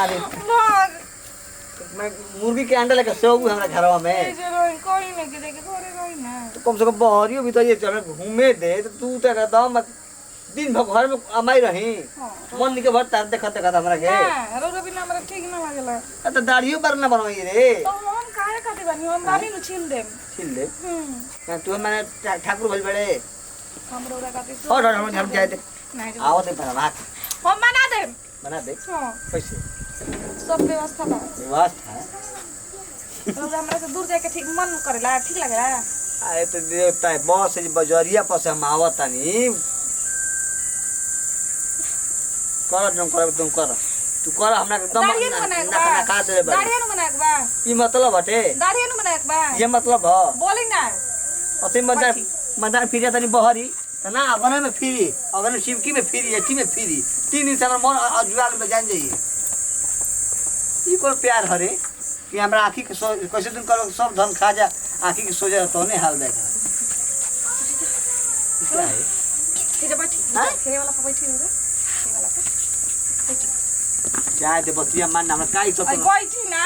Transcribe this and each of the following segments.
अरे मैं मुर्गी के अंडा लेकर सोऊं हमरा घरवा में कोई नहीं कि देखे घरे रही ना तो कम से कम बहरियो भी तो ये चल घूमे दे तो तू तो एकदम दिन भर घर में अमाई रही मन निके भर तार देखत देखत हमरा के हां रोग बिना हमरा ठीक ना लागेला तो दाढ़ियो पर ना बनवाई रे तो हम काहे खाती बनी हम बानी नु छील दे ना तू माने ठाकुर भल बड़े हम रोग खाती और हम जाए दे आओ दे बना हम बना दे हां कैसे सब व्यवस्था बा व्यवस्था रोग हमरा से दूर जाके ठीक मन करेला ठीक लागेला आए तो देवता है बस बजरिया पर से हम आवतानी कर तुम कर तू कर हमरा एकदम ना का दे बा दाढ़ी न बनाएक बा ई मतलब हटे दाढ़ी न बनाएक बा ये मतलब ह बोली ना अते मदार फिर तनी बहरी ना अगन में फिरी अगन शिवकी में फिरी एठी में फिरी 3 दिन से हमर मन अजुआल में जान जाई ई कोन प्यार हरे कि हमरा आंखी के कैसे दिन कर सब धन खा जा आंखी के सोजा तो ने हाल देखा क्या है ठीक है बैठी खेले वाला पे बैठी रे जाए दे बतिया मान हमरा काई सब बैठी ना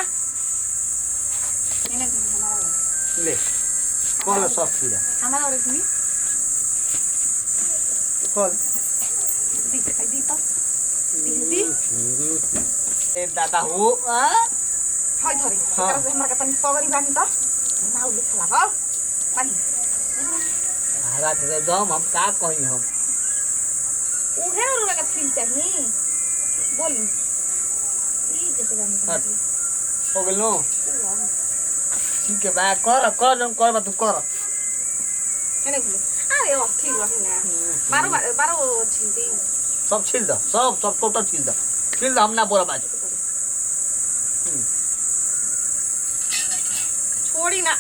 ले कॉल सब पूरा हमारा और इसमें कॉल दी तो दी ए दादा हो हाय धरी एकरा से हमरा के तनी पगड़ी बानी त नाउ लिखला हो पानी रात रे दम हम का कहि हम उहे रुला के फील चाहिए बोली ई कैसे गानी हो गेल नो ठीक है बा कर तू कर हेने बोले अरे ओ ठीक रही ना बारो छील दी सब छील द सब टोटल छील द हम ना बोला बात छोड़ी ना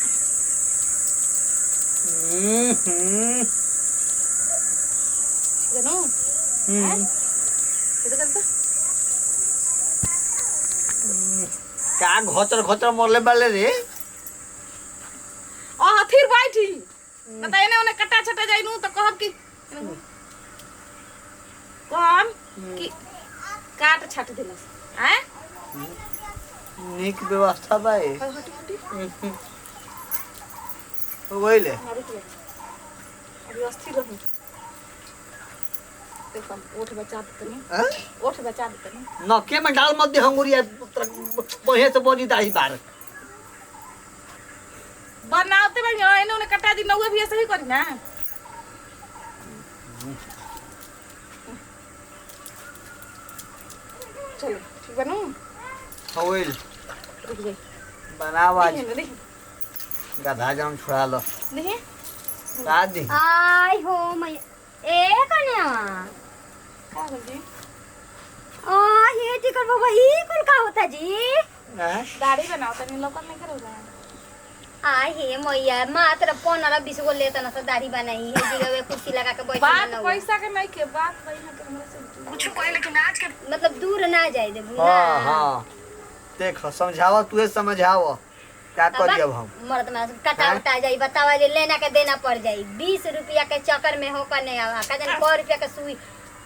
गनो ये करता का घोचर मरले बाले रे ओ हथिर बैठी न त एने ओने कटा छटा जाइनु त कहब कि कौन कि काट छट देलस हैं निक व्यवस्था बा ए ओइले अभी अस्थिर रहू देखो ओठ बचा देतनी ओठ बचा देतनी न के में डाल मत दे हंगुरिया बहे से बोनी दाई बार बनाते बन एने ओने कटा दी नौवे भी ऐसे ही करी ना चलो ठीक बनू होइल रुक जाई बनावा गधा जम छुड़ा लो नहीं दादी आई हो मैं ए कन्या का हो जी आ ये टिकट बाबा ई कुल का होता जी दाढ़ी बनाओ तनी लोकल नहीं करोगा आ हे मैया मात्र 15-20 गो लेता ना दाढ़ी बनाई है जगह में कुर्सी लगा के बैठ बात पैसा के नहीं के बात भाई ना के हमरा से कुछ कोई लेकिन आज के मतलब दूर ना जाए दे बुना हां हां देख समझावा तू समझाव क्या करियब हम मर्द में कटा उटा जाई बतावा जे लेना के देना पड़ जाई 20 रुपया के चक्कर में हो कने आवा का जन 100 रुपया के सुई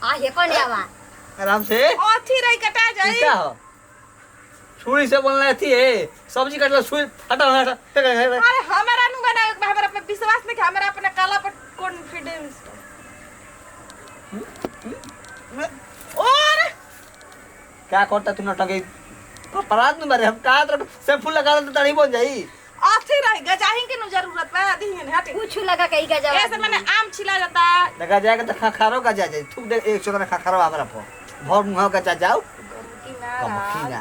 आ हे कने आवा आराम से अथी रही कटा जाई क्या हो छुरी से बोलना थी सब्जी काट लो छुरी हटा अरे हमारा नु बना हमरा पे विश्वास नहीं कि हमरा अपने काला पर कॉन्फिडेंस और क्या करता तू नटंगे अपराध न मारे हम का तो शैम्पू लगा तो दाढ़ी बन जाई अथी रही गजाही के नु जरूरत बा दिहिन हटे कुछ लगा के का जवाब ऐसे मैंने आम छिला जाता लगा जाएगा तो खाखारो का जा जाए थूक दे 100 का खाखारो हमरा पर भर मुंह का जा जाओ कमखीना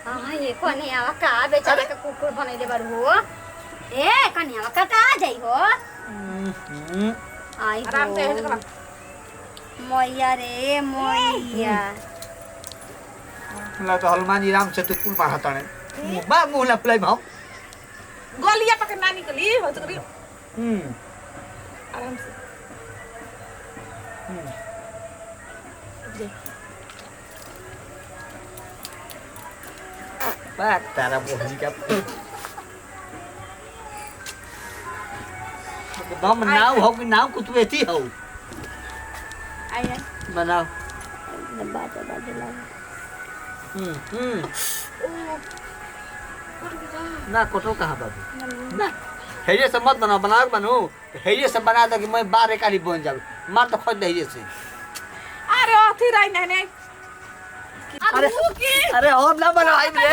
हां ये कने आवा का बेचारा के कुकुर बनैले बारू हो ए कने आवा कटा जाई हो आई आराम से हेड कर मैया रे मैया ला तो हनुमान जी राम से तो फूल मारता ने बा मुंह ला प्लाई भाव गोलियां पकड़ नानी के लिए हो चुकी आराम से बात तारा बोहनी का दम नाव हो कि नाव कुछ बेटी हो आइए बनाओ बाजा बाजे लगा ना कोटो कहाँ बाबू ना हेजे से मत बना बना बनू हेजे से बना दो कि मैं 12 काली बन जाऊँ मार तो खोज हेजे से अरे अथी रही नहीं अरे और ना बनाई रे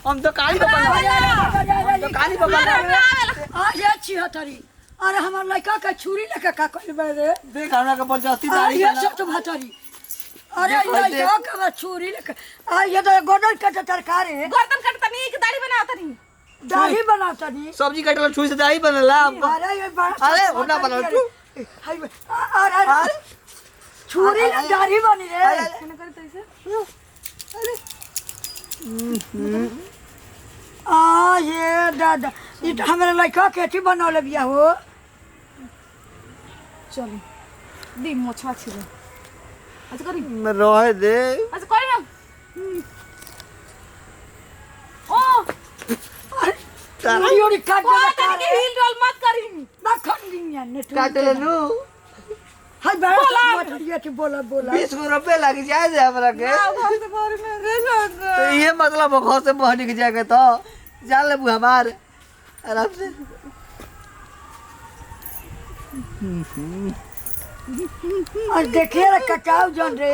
हम तो काली बना तो काली बना आज अच्छी हतरी अरे हमार लड़का का छुरी लेके का कइल बे रे देख हमरा के बोल जाती दाढ़ी ये सब तो हतरी अरे लड़का का छुरी लेके आ ये तो गोडल के तरकारी है गर्दन कटता नहीं कि दाढ़ी बनाता नहीं दाढ़ी बनाता नहीं सब्जी काटला छुरी से दाढ़ी बनला अरे ये बड़ा अरे होना बना तू अरे छुरी ले दाढ़ी बनी रे मैंने करे तो ऐसे आ ये दादा ये तो हमारे लड़का के अथी बनौले बिया हो चलो दी मोछा छिले अच्छा करी मैं रहे दे अच्छा करी ना ओ तारा योरी काट को तनी के हिल डोल मत करी ना खन लिया ने काट लेनु हाय बड़ा ये तो बोला 20 रुपए लग जाए दे हमरा के घर से बाहर में रे तो ये मतलब घर से बाहर निकल जाएगा तो जान ले हमार आराम से आज देखिए रे कटाव जन रे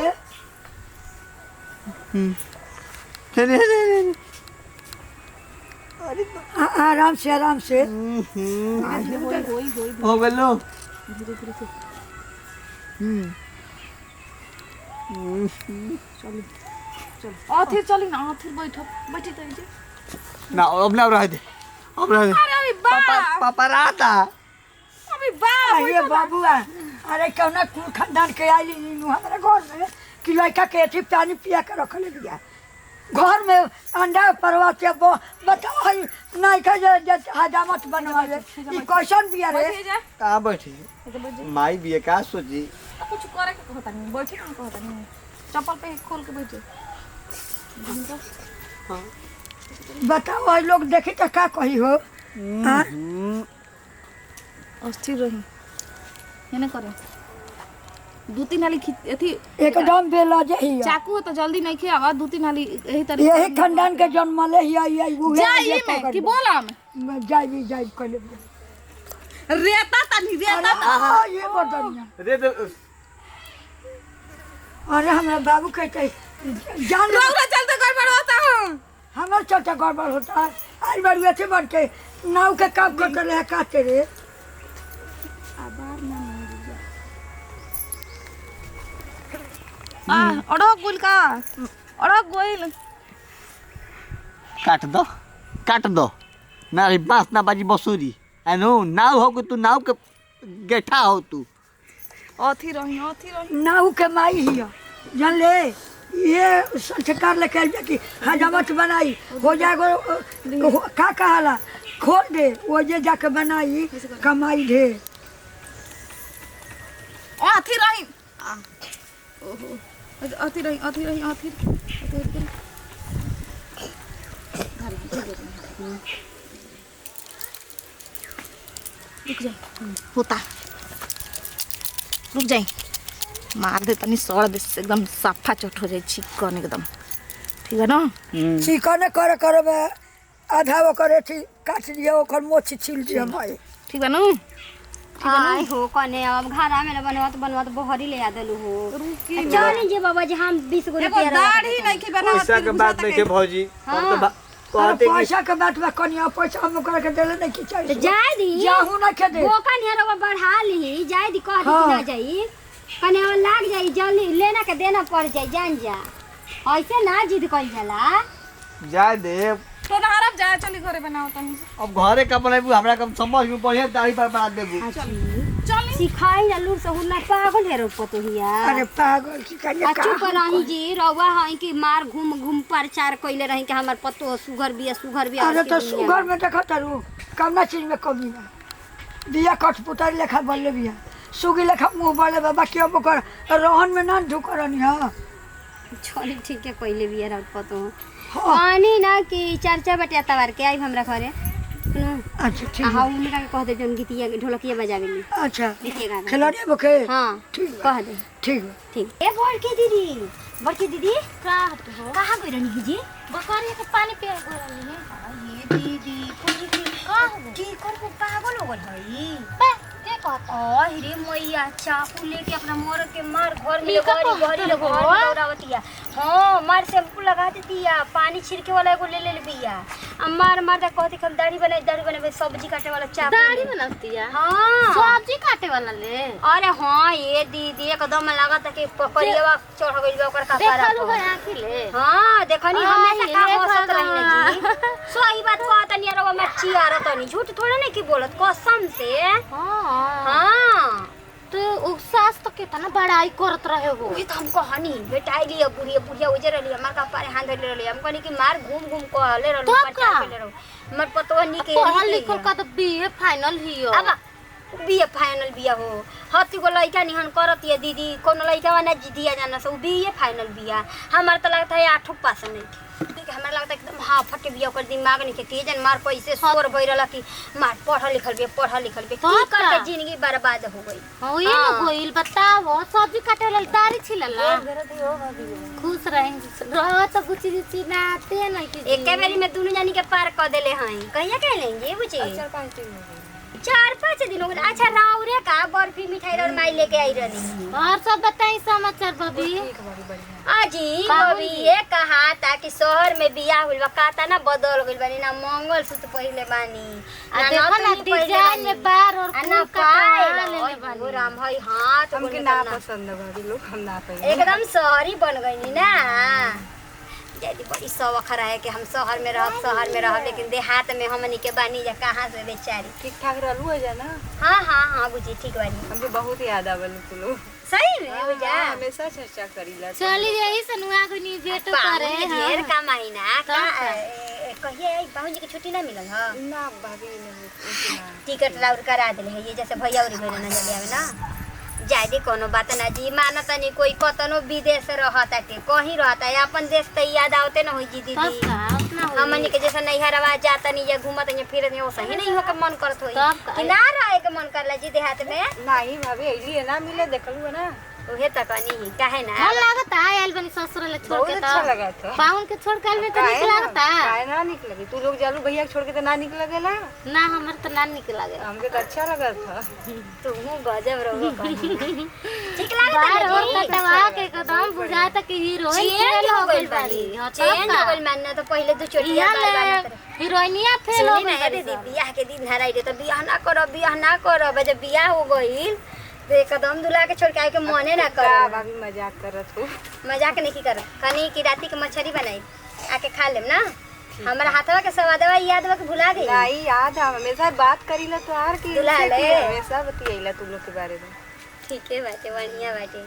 आराम से हो गलो आथिर चली ना आथिर बैठो बैठी तो इजे ना अब ना रह दे अब रह दे अरे अभी पापा राता अभी बा ये बाबुआ अरे कौना कुल खानदान के आई नु हमारे घर में कि लड़का के अथी पानी पिया के रखले बिया घर में अंडा परवा के बताओ है नहीं का जे हजामत बनवाले ई क्वेश्चन बिया रे बैठ जा कहां बैठी तो बैठ जा माई भी का सोची कुछ करे के कहता नहीं बैठे का कहता नहीं चप्पल पे खोल के बैठ जा बताओ है लोग देखी तो का कही हो हाँ? अस्थिर रही है ना करे 2-3 हाली अथी एकदम बेला जही चाकू हो तो जल्दी नहीं खियावा 2-3 हाली यही तरीके यही खानदान के जन्मले ही आई वो जाई में कि बोला में जाई कहले रेता तनी रेता ये बदनिया रे दे अरे हमरा बाबू कहते जान लो रौरा चलते गड़बड़ होता हूं हमार चलते गड़बड़ होता है आई बार ऐसे बढ़ के नाव के काम करते रहे काटे रे अड़क गुल का अड़क गोइल काट दो ना रे बांस ना बाजी बसूरी अनु नाव हो तू नाव के गेठा हो तू अथी रही नाव के माई ही जान ले ये संस्कार लेके आइल कि हजामत बनाई हो जाएगो का कहाला खोल दे वो जे जाके बनाई कमाई ढे अथी रही ओहो अथी रही रुक जा होता रुक जाए मार दे तनी सड़ दे एकदम साफा चट हो जाए चिकन एकदम ठीक है ना चिकन करे आधा वो करे थी काट दिया ओकर मोछ छील दिया भाई ठीक है ना आई हो कने अब घरा में बनवात बहरी ले आ देलु हो जानी जे बाबा जी हम 20 गो रुपया दाढ़ी नहीं के बना पैसा के बात नहीं के भौजी हम तो कहते पैसा के बात में कनिया पैसा हम करे के देले नहीं की चाहिए जाय दी जाहू ना के दे वो कने रवा बढ़ा ली जाय दी कह दी कि ना जाई कने अब लाग जाई जल्दी लेना के देना पड़ जाई जान जा ऐसे ना जिद कइल जाला जाय दे तो ना हरब जा चली घरे बनाओ तनी अब घरे का बनाबू हमरा का समझ में पड़े दाढ़ी पर बना देबू चली सिखाई ना लूर से हुला पागल है रो पतोहिया अरे पागल की कनिया अच्छू पर रही जी रवा हई कि मार घूम प्रचार कइले रही कि हमर पतो सुगर बिया अरे तो सुगर में देखा तारू कमना चीज में कमी बा बिया कठपुतर लेखा बोलले बिया सुगी लेखा मुंह बोले बाबा के अब कर रोहन में ना ढुकरनी हां छोरी ठीक है कइले बिया रो पतो पानी ना कि चर्चा बटिया तवार के आई हमरा घरे अच्छा ठीक हाँ है। उनका के कह दे जौन गीतिया ढोलकिया बजावेली अच्छा गीतिया गाना खिलाड़ी बके हाँ ठीक है कह दे ठीक है। ठीक ए बड़की दीदी का हो कहाँ गई रहनी जी बकरिया के पानी पिया गोरली है ये दीदी पूरी का हो की कर को पागल हो गई हई बे के कहता रे मैया चाकू लेके अपना मोर के मार घर में ई का गरी कहत गरी हो? दौड़ावतिया हाँ मार शैम्पू लगा देतिया पानी छिड़के वाला एगो ले बिया आ मार मार कहती हम दाढ़ी बनाए सब्जी काटे वाला चाकू दाढ़ी बनाती है हाँ सब्जी काटे वाला ले अरे हाँ ये दीदी एकदम लागत कि पकड़िया चढ़ गइल बा ओकर कपारा देखलू है आँखी ले हाँ देखनी हमेशा का ये हंसत रही भगवान। जी सही बात कहतनी यार मैं चियारतनी झूठ थोड़ा नहीं की बोलत कसम से हाँ हाँ तो उ सास तो कितना बड़ाई करत रहे हो ये तो हम कहानी बेटा लिया बुढ़िया बुढ़िया उजर रही हमार का पारे हाथ धरे रही हम कहनी कि मार घूम घूम कहले रहल तो प्रचार का? केले रहल मर पतवा नी के पढ़ल लिखल का तो बीए फाइनल ही हो अब बीए फाइनल बिया हो हती को लइका निहन करतिया दीदी कोनो लइका ना दिया जाना से बीए फाइनल बिया हमार तो लगता है 8 पास नहीं ठीक हमारा लगता है एकदम हाँ फटे बिया ओकर दिमाग नहीं के जन मार पैसे सोर भइरला कि मार पढ़ल लिखल बे की करके जिंदगी बर्बाद हो गई हो ये न गोइल बताओ सब्जी काटे वाला दाढ़ी छिलला खुश रहेंगे रह तो कुछ चिनाते नहीं कि एके बेरी में दोनों जानी के पार कर देले हई कहिया कह लेंगे बुझी 4-5 दिन हो गए अच्छा राउरे का बर्फी मिठाई और माई लेके आई रही और सब बताई समाचार बबी अजी बबी ये कहा था कि शहर में बियाह हुइल बा काता ना बदल गइल बानी ना मंगल सूत्र पहले बानी आ देखो ना डिजाइन में बार और ना फूल कटा पाए लेले बानी हो राम भाई हाथ हमके ना पसंद है भाभी लोग हम ना पाए एकदम शहरी बन गई ना जैदी बड़ी शौक रहे कि हम शहर में रहब लेकिन देहात में हमनी के बानी जा कहाँ से बेचारी ठीक ठाक रहलू है जाना हाँ बुझी ठीक बानी हमके बहुत याद आवल तू लोग सही में बुझा हमेशा चर्चा करीला चली यही सनुआ को नी बेटो करे ढेर का महीना का तब कहिए बाबूजी की छुट्टी ना मिलल ह ना भाभी ने टिकट राउर करा दिले है ये जैसे भैया उरी भैया ना जलिया में ना जायदी कोनो बात ना जी मानत नहीं कोई कतनो विदेश रहता के कहीं रहता है अपन देश तो याद आवते ना होई जी तब दीदी का उतना हो हमनी के जैसा नहीं हरवा जाता नहीं या घूमत नहीं फिरत नहीं वैसा ही नहीं हो के मन करत होई तब का? कि ना रहे के मन करला जी देहात में नहीं भाभी अइली है ना मिले देखलू है ना ओहे तक नहीं काहे ना मन लागता आयल बनी ससुर ले छोड़ बहुत के अच्छा तो लगा था पाउन के छोड़ के आयल में तो काहे निक ना? लागता काहे ना निक लगी तू लोग जालू भैया के छोड़ के तो ना निक लगेला ना हमर तो ना निक लागे हमके तो अच्छा लगा था तू गजब रहो ठीक बाहर और लागत कटवा के एकदम बुझाता कि हीरोइन चेंज हो गइल बारी बानी हां चेंज हो गइल मानना तो पहले दो चोटिया बार बार हीरोइनिया फेल हो सुनी ना गई दीदी बियाह के दिन हराई दे तो बियाह ना करो जब बियाह हो गइल तो एकदम दुल्हा के छोड़ के आए के मने ना का करो भाभी मजाक करत हो मजाक नहीं कर कनी की राती के मछली बनाई आके खा लेम ना हमारा हाथवा के स्वादवा याद बा के भुला गई नहीं याद है हमेशा बात करीला तो आर की दुल्हा ले। हमेशा बतियैला तू लोग के बारे में ठीक है बाटे बढ़िया बाटे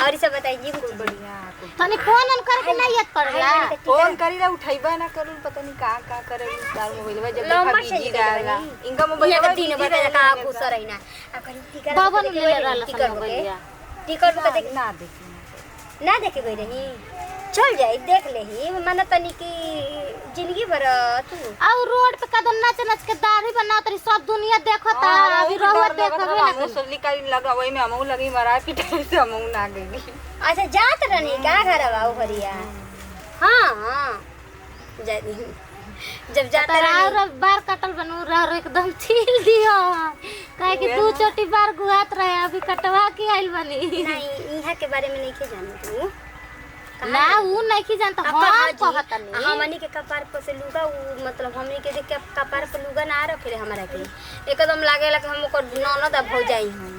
और सब बताइए कुछ बढ़िया तनी फोन ऑन करके नहीं याद पड़ला फोन करीला उठाइबा ना करू पता नहीं का करे तार मोबाइल में जब लंबा देखा से बिजी निकल रहेला गई। इनका मोबाइल यहाँ में तो दिन बिजी भर का रहेला घुस रही ना अब कहीं टिकट बाबा ने ले रहल टिकट सन मोबाइल टिकट बुक देख ना देखी ना देखे गई रही चल जाई देख लेही माना तनी की जिंदगी भर तू और रोड पे कदम नाच नाच के दाढ़ी बनाओ तरी सब दुनिया देखता अभी रहुआ देखबे ना हमहू सोचली का लगा वही में हमहू लगी मरा पिटाई से हमहू ना गई अच्छा जात रहनी का घर बाऊ हरिया हाँ जाती जब जाता और रहनी बार कटल बनू रह एकदम छील दियो काहे कि दू चोटी बार गुहात रहे अभी कटवा के आइल बनी नहीं यहाँ के बारे में नहीं के जानी तू ना ऊ नहीं जानता हम कहत नहीं हमनी के कपार पर से लुगा उ मतलब हमनी के देख के कपार पर लुगा ना रखे हमरा के एकदम लागेला कि हम ओकर ननद आ भौजाई हई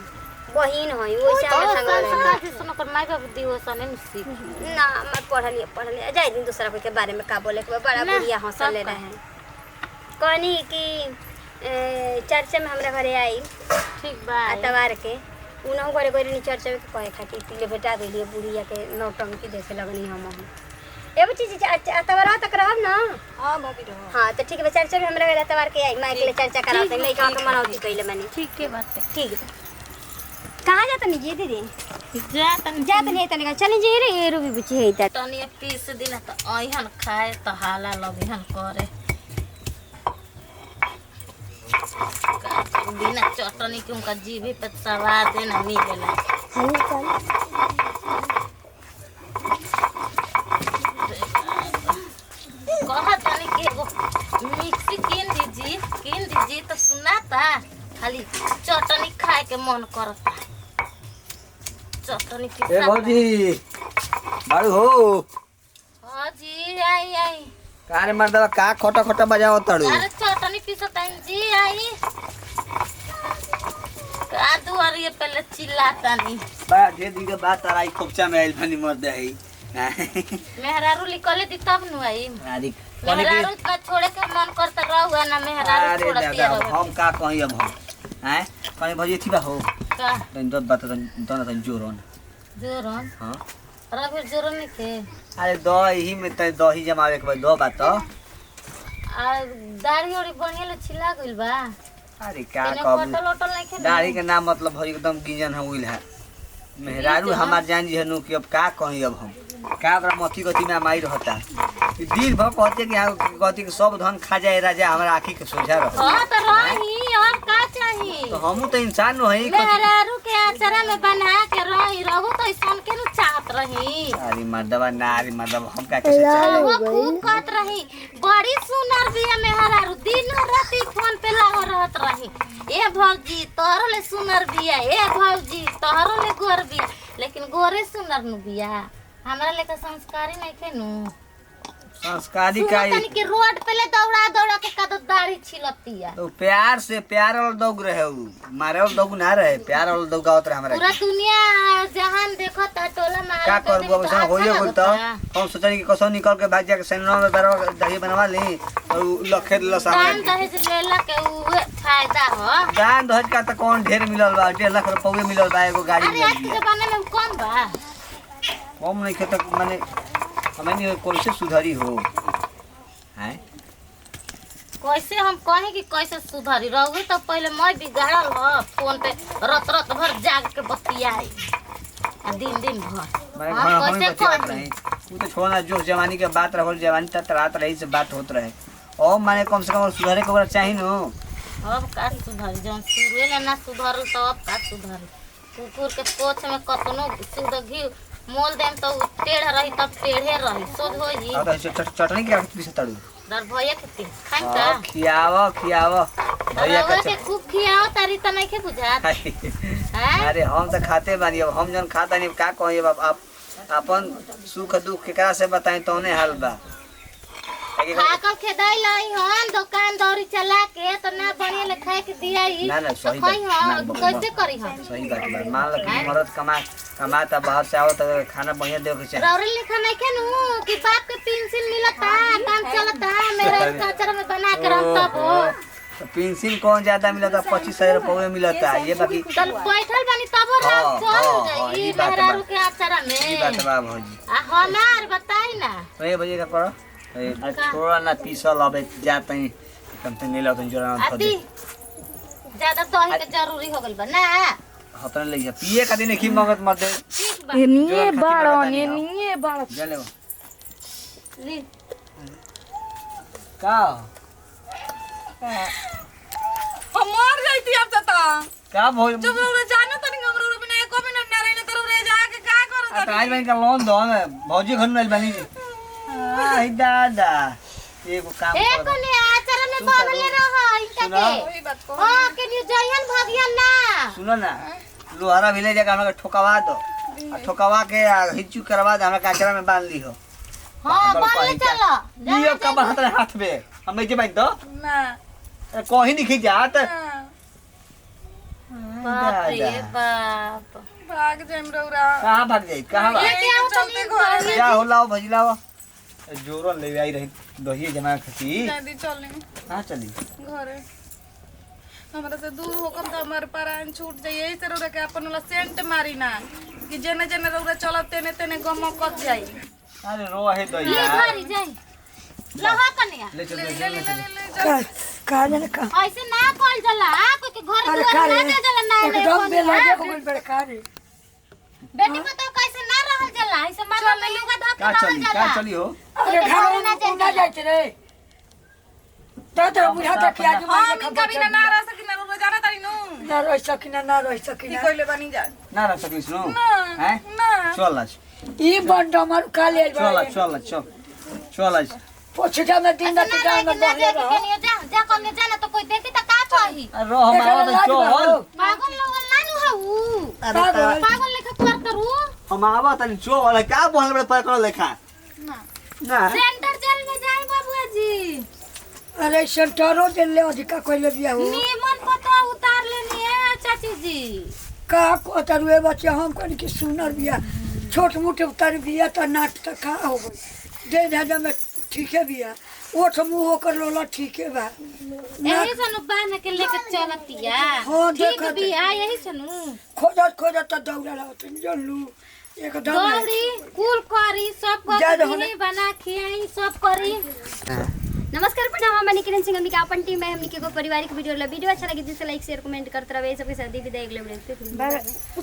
बहिन हई ओइसे हमरा संग रहे संस्कार से सुनो कर माई बाबू दियो सने नहीं सीख ना मैं पढ़लिए जाए दिन दूसरा कोई के बारे में का बोले के बड़ा ना, बुढ़िया हंसले रहे कहनी कि चर्चा में हमरा घरे आई ठीक बा अतवार के उनहु घरे गइल चर्चा में कहे खातिर तिले बेटा देलिए बुढ़िया के नौटंकी देखे लगनी हम एगो चीज अतवार तक रहब ना हां भाभी रहो हाँ तो ठीक है चर्चा में हमरा घरे अतवार के आई माइक ले चर्चा कराते हैं लइका के मनौती कइले माने ठीक के बात है ठीक है कहाँ जाता नहीं जी दीदी जा तन जाता नहीं तनिका चली जी रे रूबी बुची है इधर तनी 30 दिन त अइहन खाए त हाला लगिहन करे बिना चटनी के उनका जीभी पे स्वाद है ना मिलेला। कहा जाने के एगो मिक्सी किन दीजिए तो सुनाता खाली चटनी खाए के मन करता। चटनी के ए भौजी बाड़ू हो हाँ जी आई कारे मर्दवा का खोटा खोटा बजाओ तड़ू। अरे चटनी पीसता जी आई का दुआरिये पहले चिल्लाता नहीं बड़ा ढेर दिन के बाद तारा आई खोपचा में आइल बनी मर्द है। मेहरारू लिखले दी तब नु आई अरे मेहरारू का छोड़े के मन करता रहुआ ना मेहरारू अरे छोड़ती दादा रहुआ हम का कही अब हम हैं कहीं भौजी थी बा हो का तन तो बात तन जोरन जोरन हां अरे फिर जोरन नहीं थे अरे दही में त दही जमावे के बाद दो बात आ दाढ़ी और बढ़िया ले छिला गइल बा अरे का इने कब होटल होटल नहीं खे दाढ़ी के नाम मतलब भौजी एकदम गिजन है उइल है मेहरारू हमार जान जी हनु कि अब का कही अब हम का ओकरा मथी गति में माई रहता दिन भर कहते कि यहाँ कहती कि सब धन खा जाए राजा हमारा आँखी के सोझा रह हां तो रही और का चाहिए तो हमू तो इंसान न हई मेहरारू के आचरा में बना के रही रहू तो ऐसन के न चाहत रही अरे मर्दवा ना अरे मर्दवा हम का कैसे चाहे वो खूब कहत रही बड़ी सुनर बिया मेहरारू दिन रात फोन पे लागो रहत रही ए भौजी तोहरो ले सुनर बिया ए भौजी तोहरो ले गोर बिया लेकिन गोरे सुनर नु बिया हमरा लेके संस्कारी नहीं खे नु संस्कारी का तनी के रोड पे ले दौड़ा के कद दाढ़ी छिलतिया तो प्यार से प्यार वाला दौग रहे उ मारे वाला दौग ना रहे प्यार वाला दौग आवत रहे हमरा पूरा दुनिया जहान देखत है टोला मार का करबो अब सब होइए बोल तो हम सोचनी कि कसो निकल के भाग जाके सैनवा में बरवा दही बनवा ली और लखे ल दान सामने दहेज लेला के उहे फायदा हो दान दहेज का त कौन ढेर मिलल बा 1.5 लाख रुपया मिलल बा एगो गाड़ी अरे आज के जमाने में कम बा कम नहीं खेत माने हमें नहीं कैसे सुधारी हो हैं कैसे हम कहे कि कैसे सुधारी रहोगे तो पहले मैं बिगाड़ल ह फोन पे रत भर जाग के बतियाई आ दिन भर मैं हम हम कैसे बतियात कही रही वो तो छोड़ना जो जवानी के बात रहल जवानी तक रात रही से बात होत रहे और माने कम से कम सुधारे के ओकरा चाहिए नो अब का सुधारी जौन शुरुए ले ना सुधारू तो अब का सुधारी कुकुर के पोछ में कतनो शुद्ध घी मोल देम तो टेढ़ रही तब टेढ़े रही सोच हो जी और तो चटनी के पीछे तड़ू दर भैया के खाई का खियाव भैया रउआ का के खूब खियाओ तारी त नहीं के बुझात हैं अरे हम तो खाते बानी अब हम जन खाता नहीं का कही अब आप अपन सुख दुख केकरा से बताएं तौने हाल बा खाकर खेदाई लाई हन दुकान दौरी चला के तो ना बढ़िया ले खाए के दियाई ना ना सही खाई हन बात कैसे करी हन सही बात बा मान लो कि मर्द कमाता बाहर से आवत तो खाना बढ़िया देवे के चाहिए रौरे लिखा नहीं के नु कि बाप के पेंशन मिलता काम चलता मेरे चाचर में बना के रखता हो पेंशन कौन ज्यादा मिलता 25,000 रुपये मिलता ये बाकी चल बैठल बानी तब हाँ, चल हाँ, जाई ई बात बा। मेहरारू के आचरा ई बात में बा भौजी आ हमार बताई ना तो ये बजे का पड़ो अरे छोड़ा ना पीसल अबे जाते हैं कम से नहीं लाते जोरा ना अति ज्यादा दही के जरूरी हो गइल बा ना हतन ले जा पिए का दिन की मगत मत दे ठीक बा एनिए बाड़न एनिए बाड़ चले ली का हम मर जाईती अब तक का भौज जब रे जानो तनी हमरो रे बिना एको मिनट ना रहिने तोरे रे जाके का करत आज बहन का लोन दो हमें भौजी घर में बनी आई दादा एगो काम ए कर कोने आचरण में बनले रह इनका सुना। के वही बात को हां के न्यू जयन भगियन ना सुनो ना लोहारा भी ले जाकर हमरा के ठोकवा दो आ ठोकवा के हिचू करवा दे हमरा काचरा में बांध ली हो हां बाले चलो ये का हाथ हाथ में हम जे बांध दो ना कहीं नहीं खिजात बाप रे बाप भाग जाम रौरा कहां भाग जाई कहां भाग ये क्या होता चलते नहीं घर जा हो लाओ भजी लाओ जोरन ले आई रही दही जमा खती नदी चलने हां चली घरे हमरा से दूर होकम त हमर परान छूट जाई एही से रौरा के अपन वाला सेंट मारी ना कि जेने जेने रौरा चलत तेने तेने गमकत जाई अरे रो है ले दही घरी जाई लहा कन्या ले चल ले ले ले ले का का जाने का ऐसे ना कॉल जला कोई के घर अरे दुआर का ना दे जला ना एकदम बेलाजे हो गइल बड़का रे बेटी को तो कैसे ना रहल जला ऐसे माथा में लुगा धो के का रहल चली जला का चली हो अरे घर में ना जाइत रे तो बुझा तक कि आज हम कभी ना नारा ना रह सकिना ना रह की सकिना कइले बानी जा ना रह सकिस नु ना हैं ना चल आज ई बंड हमर काले चल आज पोछटा में दिन रात जान में बहले रह जा कने जाना तो कोई देखी त का कही अरे हम आवा त चल पागल लोगन नानु हऊ अरे पागल लेखा करत रू हम आवा तनी चो वाला का बोल बड़े पर कर लेखा ना ना सेंटर जेल में जाई बाबूआ जी अरे सेंटरो जे ले अधिका कइले बिया हो नीमन पता उतार लेनी है चाची जी का को तरुए बच्चे हम कन के सुनर बिया छोट मोट उतर बिया त नाट त का हो गई दे दे में ठीक है बिया ओठ मुंह होकर लोला ठीक है बा यही सनु बान के लेके चलतिया हाँ, ठीक देखत भी है यही सनु खोजत त दौड़ा रहत जल्लू एकदम दौड़ी कुल करी सब ज्यादा करी होने- बना खियाई सब करी नमस्कार प्रणाम हम बनी किरण सिंह हमनी के अपन टीम में हमनी के एगो पारिवारिक वीडियो अच्छा लगे जिससे लाइक शेयर कमेंट करते रहे सबके साथ विदाई अगले वीडियो में।